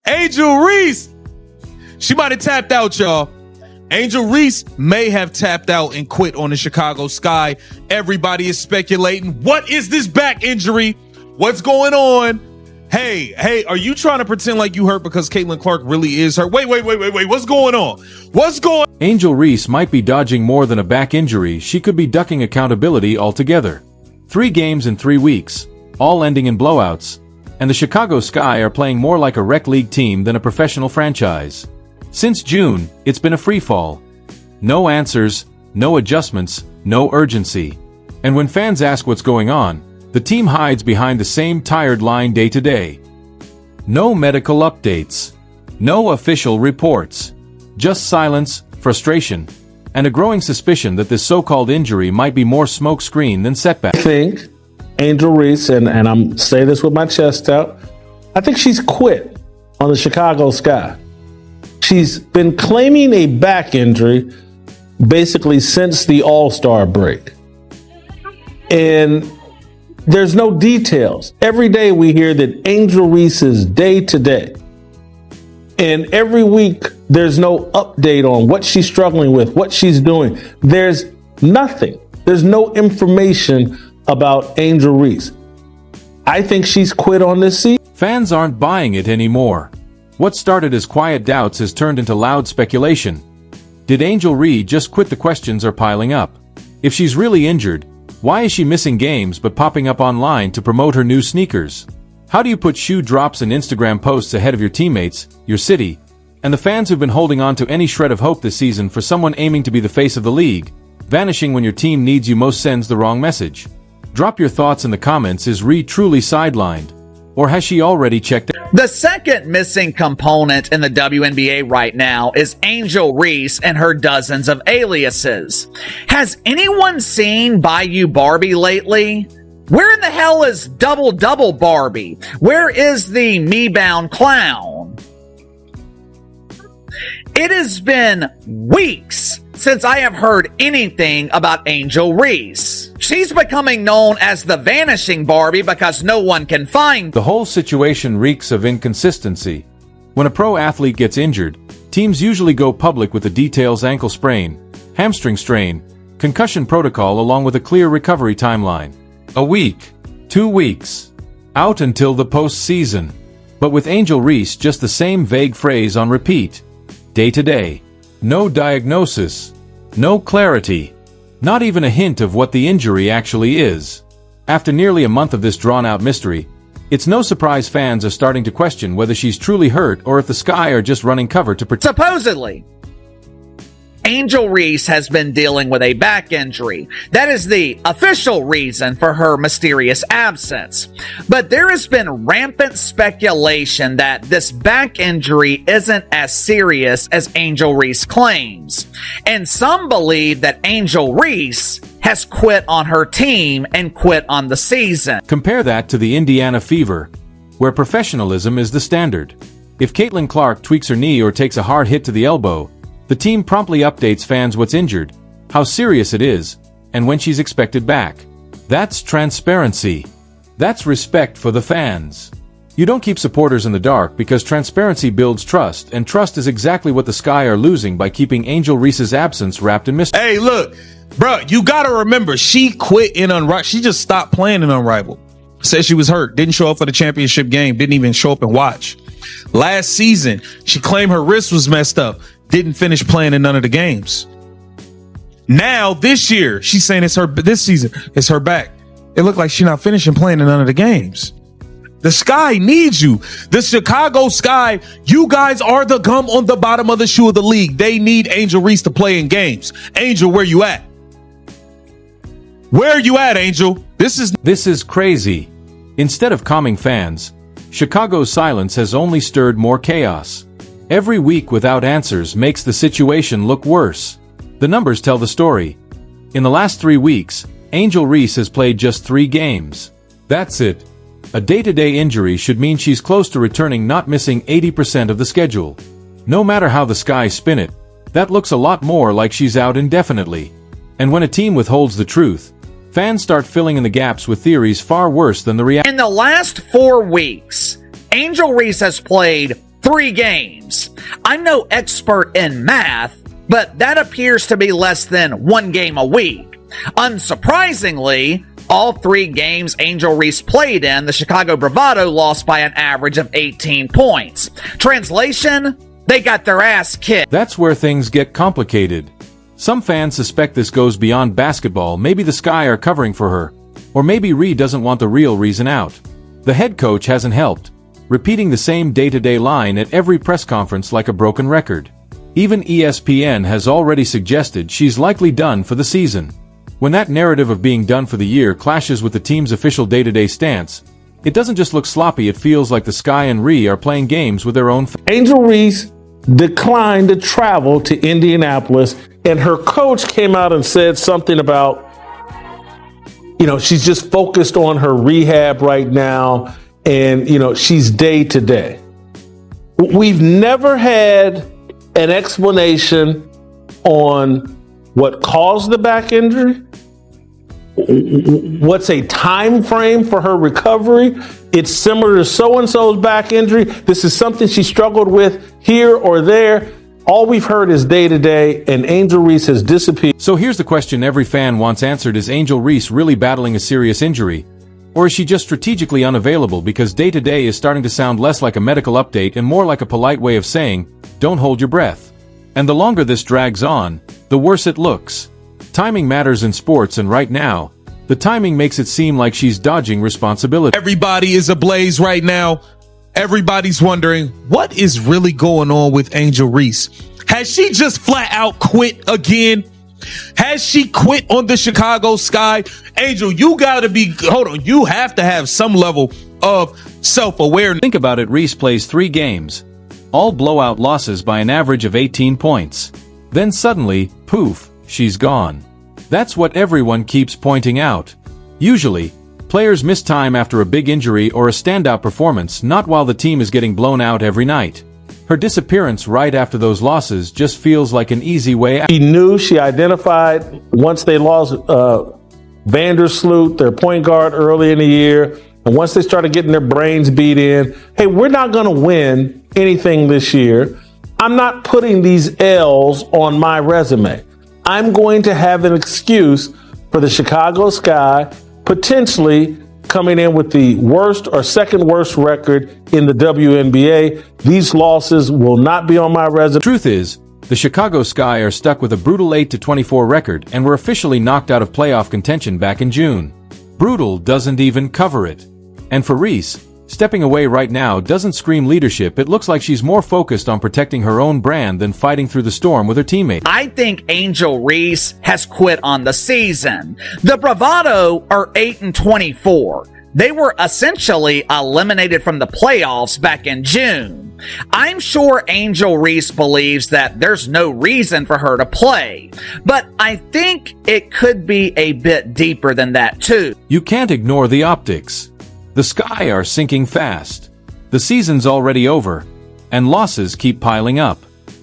Angel Reese. She might have tapped out, y'all. Angel Reese may have tapped out and quit on the Chicago Sky. Everybody is speculating. What is this back injury? What's going on? Hey, are you trying to pretend like you hurt because Caitlin Clark really is hurt? Wait. What's going on? Angel Reese might be dodging more than a back injury. She could be ducking accountability altogether. 3 games in 3 weeks, all ending in blowouts. And the Chicago Sky are playing more like a rec league team than a professional franchise. Since June, it's been a free-fall. No answers, no adjustments, no urgency. And when fans ask what's going on, the team hides behind the same tired line day to day. No medical updates. No official reports. Just silence, frustration, and a growing suspicion that this so-called injury might be more smokescreen than setback. I think Angel Reese, and I'm saying this with my chest out, I think she's quit on the Chicago Sky. She's been claiming a back injury basically since the All-Star break. And there's no details. Every day we hear that Angel Reese is day to day. And every week there's no update on what she's struggling with, what she's doing. There's nothing. There's no information about Angel Reese. I think she's quit on this season. Fans aren't buying it anymore. What started as quiet doubts has turned into loud speculation. Did Angel Reese just quit? The questions are piling up. If she's really injured, why is she missing games but popping up online to promote her new sneakers? How do you put shoe drops and Instagram posts ahead of your teammates, your city, and the fans who've been holding on to any shred of hope this season for someone aiming to be the face of the league, vanishing when your team needs you most sends the wrong message? Drop your thoughts in the comments. Is Reese truly sidelined? Or has she already checked out? The second missing component in the WNBA right now is Angel Reese and her dozens of aliases. Has anyone seen Bayou Barbie lately? Where in the hell is Double Double Barbie? Where is the Me-Bound Clown? It has been weeks since I have heard anything about Angel Reese. She's becoming known as the Vanishing Barbie because no one can find. The whole situation reeks of inconsistency. When a pro athlete gets injured, teams usually go public with the details: ankle sprain, hamstring strain, concussion protocol, along with a clear recovery timeline. A week, 2 weeks, out until the postseason. But with Angel Reese, just the same vague phrase on repeat. Day to day. No diagnosis. No clarity. Not even a hint of what the injury actually is. After nearly a month of this drawn-out mystery, it's no surprise fans are starting to question whether she's truly hurt or if the Sky are just running cover to protect. Supposedly, Angel Reese has been dealing with a back injury. That is the official reason for her mysterious absence. But there has been rampant speculation that this back injury isn't as serious as Angel Reese claims. And some believe that Angel Reese has quit on her team and quit on the season. Compare that to the Indiana Fever, where professionalism is the standard. If Caitlin Clark tweaks her knee or takes a hard hit to the elbow, the team promptly updates fans what's injured, how serious it is, and when she's expected back. That's transparency. That's respect for the fans. You don't keep supporters in the dark because transparency builds trust, and trust is exactly what the Sky are losing by keeping Angel Reese's absence wrapped in mystery. Hey, look, bro, you gotta remember, she quit in Unrivaled. She just stopped playing in Unrivaled. Said she was hurt, didn't show up for the championship game, didn't even show up and watch. Last season, she claimed her wrist was messed up, didn't finish playing in none of the games. Now, this year, she's saying this season, it's her back. It looked like she's not finishing playing in none of the games. The Sky needs you. The Chicago Sky, you guys are the gum on the bottom of the shoe of the league. They need Angel Reese to play in games. Angel, where you at? Where are you at, Angel? This is crazy. Instead of calming fans, Chicago's silence has only stirred more chaos. Every week without answers makes the situation look worse. The numbers tell the story. In the last 3 weeks, Angel Reese has played just 3 games. That's it. A day-to-day injury should mean she's close to returning, not missing 80% of the schedule. No matter how the Sky spin it, that looks a lot more like she's out indefinitely. And when a team withholds the truth, fans start filling in the gaps with theories far worse than the reality. In the last 4 weeks, Angel Reese has played 3 games. I'm no expert in math, but that appears to be less than 1 game a week. Unsurprisingly, all 3 games Angel Reese played in, the Chicago Bravado lost by an average of 18 points. Translation, they got their ass kicked. That's where things get complicated. Some fans suspect this goes beyond basketball. Maybe the Sky are covering for her. Or maybe Ree doesn't want the real reason out. The head coach hasn't helped, repeating the same day-to-day line at every press conference like a broken record. Even ESPN has already suggested she's likely done for the season. When that narrative of being done for the year clashes with the team's official day-to-day stance, it doesn't just look sloppy, it feels like the Sky and Ree are playing games with their own Angel Reese declined to travel to Indianapolis, and her coach came out and said something about, she's just focused on her rehab right now, and, she's day to day. We've never had an explanation on what caused the back injury, what's a time frame for her recovery. It's similar to so-and-so's back injury. This is something she struggled with here or there. All we've heard is day-to-day, and Angel Reese has disappeared. So here's the question every fan wants answered. Is Angel Reese really battling a serious injury? Or is she just strategically unavailable because day-to-day is starting to sound less like a medical update and more like a polite way of saying, don't hold your breath. And the longer this drags on, the worse it looks. Timing matters in sports, and right now, the timing makes it seem like she's dodging responsibility. Everybody is ablaze right now. Everybody's wondering, what is really going on with Angel Reese? Has she just flat out quit again? Has she quit on the Chicago Sky? Angel, you have to have some level of self-awareness. Think about it. Reese plays 3 games, all blowout losses by an average of 18 points. Then suddenly, poof, she's gone. That's what everyone keeps pointing out. Usually, players miss time after a big injury or a standout performance, not while the team is getting blown out every night. Her disappearance right after those losses just feels like an easy way out. She identified once they lost Vandersloot, their point guard, early in the year, and once they started getting their brains beat in, hey, we're not going to win anything this year. I'm not putting these L's on my resume. I'm going to have an excuse for the Chicago Sky potentially coming in with the worst or second worst record in the WNBA. These losses will not be on my resume. Truth is, the Chicago Sky are stuck with a brutal 8-24 record and were officially knocked out of playoff contention back in June. Brutal doesn't even cover it. And for Reese, stepping away right now doesn't scream leadership. It looks like she's more focused on protecting her own brand than fighting through the storm with her teammates. I think Angel Reese has quit on the season. The Bravado are 8-24. They were essentially eliminated from the playoffs back in June. I'm sure Angel Reese believes that there's no reason for her to play, but I think it could be a bit deeper than that too. You can't ignore the optics. The Sky are sinking fast. The season's already over, and losses keep piling up.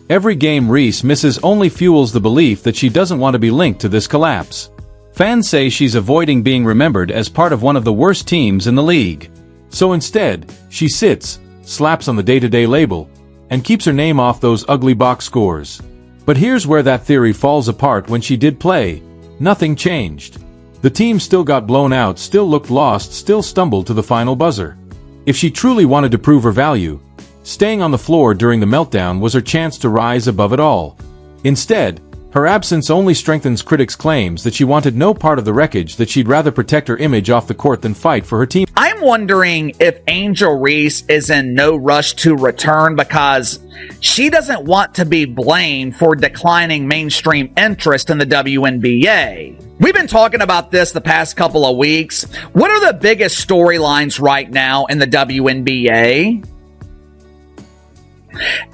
Every game Reese misses only fuels the belief that she doesn't want to be linked to this collapse. Fans say she's avoiding being remembered as part of one of the worst teams in the league. So instead, she sits, slaps on the day-to-day label, and keeps her name off those ugly box scores. But here's where that theory falls apart. When she did play, nothing changed. The team still got blown out, still looked lost, still stumbled to the final buzzer. If she truly wanted to prove her value, staying on the floor during the meltdown was her chance to rise above it all. Instead, her absence only strengthens critics' claims that she wanted no part of the wreckage, that she'd rather protect her image off the court than fight for her team. I'm wondering if Angel Reese is in no rush to return because she doesn't want to be blamed for declining mainstream interest in the WNBA. We've been talking about this the past couple of weeks. What are the biggest storylines right now in the WNBA?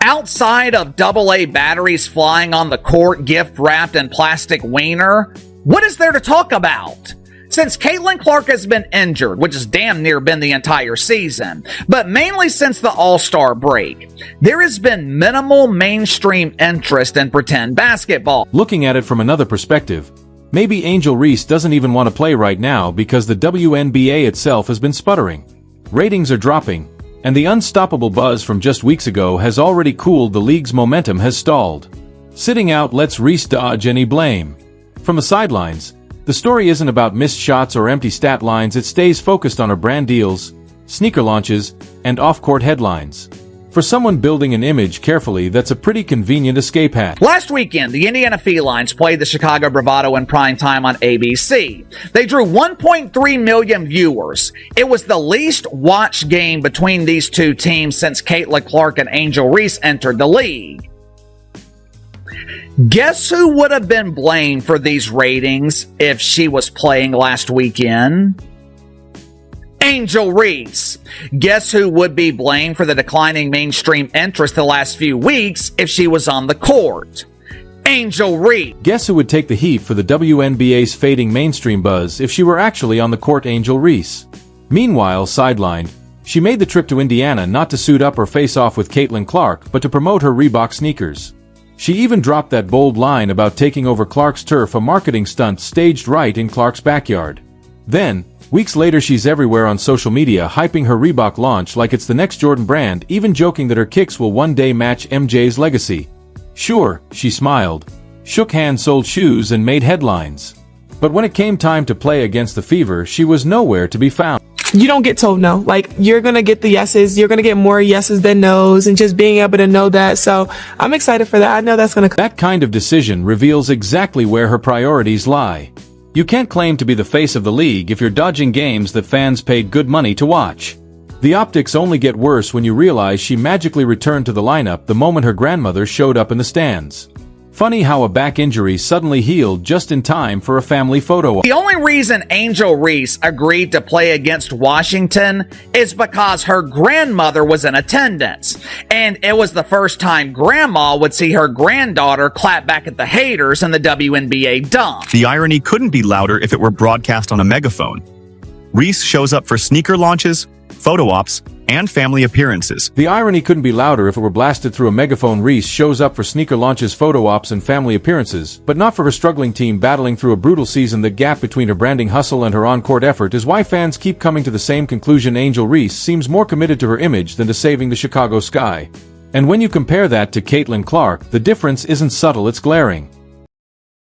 Outside of AA batteries flying on the court, gift wrapped in plastic wiener, what is there to talk about? Since Caitlin Clark has been injured, which has damn near been the entire season, but mainly since the All-Star break, there has been minimal mainstream interest in pretend basketball. Looking at it from another perspective, maybe Angel Reese doesn't even want to play right now because the WNBA itself has been sputtering. Ratings are dropping, and the unstoppable buzz from just weeks ago has already cooled. The league's momentum has stalled. Sitting out lets Reese dodge any blame. From the sidelines, the story isn't about missed shots or empty stat lines. It stays focused on her brand deals, sneaker launches, and off-court headlines. For someone building an image carefully, that's a pretty convenient escape hatch. Last weekend, the Indiana Felines played the Chicago Bravado in prime time on ABC. They drew 1.3 million viewers. It was the least watched game between these two teams since Caitlin Clark and Angel Reese entered the league. Guess who would have been blamed for these ratings if she was playing last weekend? Angel Reese. Guess who would be blamed for the declining mainstream interest the last few weeks if she was on the court? Angel Reese. Guess who would take the heat for the WNBA's fading mainstream buzz if she were actually on the court? Angel Reese. Meanwhile, sidelined, she made the trip to Indiana not to suit up or face off with Caitlin Clark, but to promote her Reebok sneakers. She even dropped that bold line about taking over Clark's turf, a marketing stunt staged right in Clark's backyard. Then, weeks later, she's everywhere on social media hyping her Reebok launch like it's the next Jordan brand, even joking that her kicks will one day match MJ's legacy. Sure, she smiled, shook hands, sold shoes, and made headlines. But when it came time to play against the Fever, she was nowhere to be found. You don't get told no. Like, you're going to get the yeses. You're going to get more yeses than nos, and just being able to know that. So I'm excited for that. I know that's going to. That kind of decision reveals exactly where her priorities lie. You can't claim to be the face of the league if you're dodging games that fans paid good money to watch. The optics only get worse when you realize she magically returned to the lineup the moment her grandmother showed up in the stands. Funny how a back injury suddenly healed just in time for a family photo op. The only reason Angel Reese agreed to play against Washington is because her grandmother was in attendance, and it was the first time Grandma would see her granddaughter clap back at the haters in the WNBA dunk. The irony couldn't be louder if it were broadcast on a megaphone. Reese shows up for sneaker launches, photo ops, and family appearances. The irony couldn't be louder if it were blasted through a megaphone. Reese shows up for sneaker launches, photo ops, and family appearances, but not for her struggling team battling through a brutal season. The gap between her branding hustle and her on-court effort is why fans keep coming to the same conclusion. Angel Reese seems more committed to her image than to saving the Chicago Sky. And when you compare that to Caitlin Clark, the difference isn't subtle, it's glaring.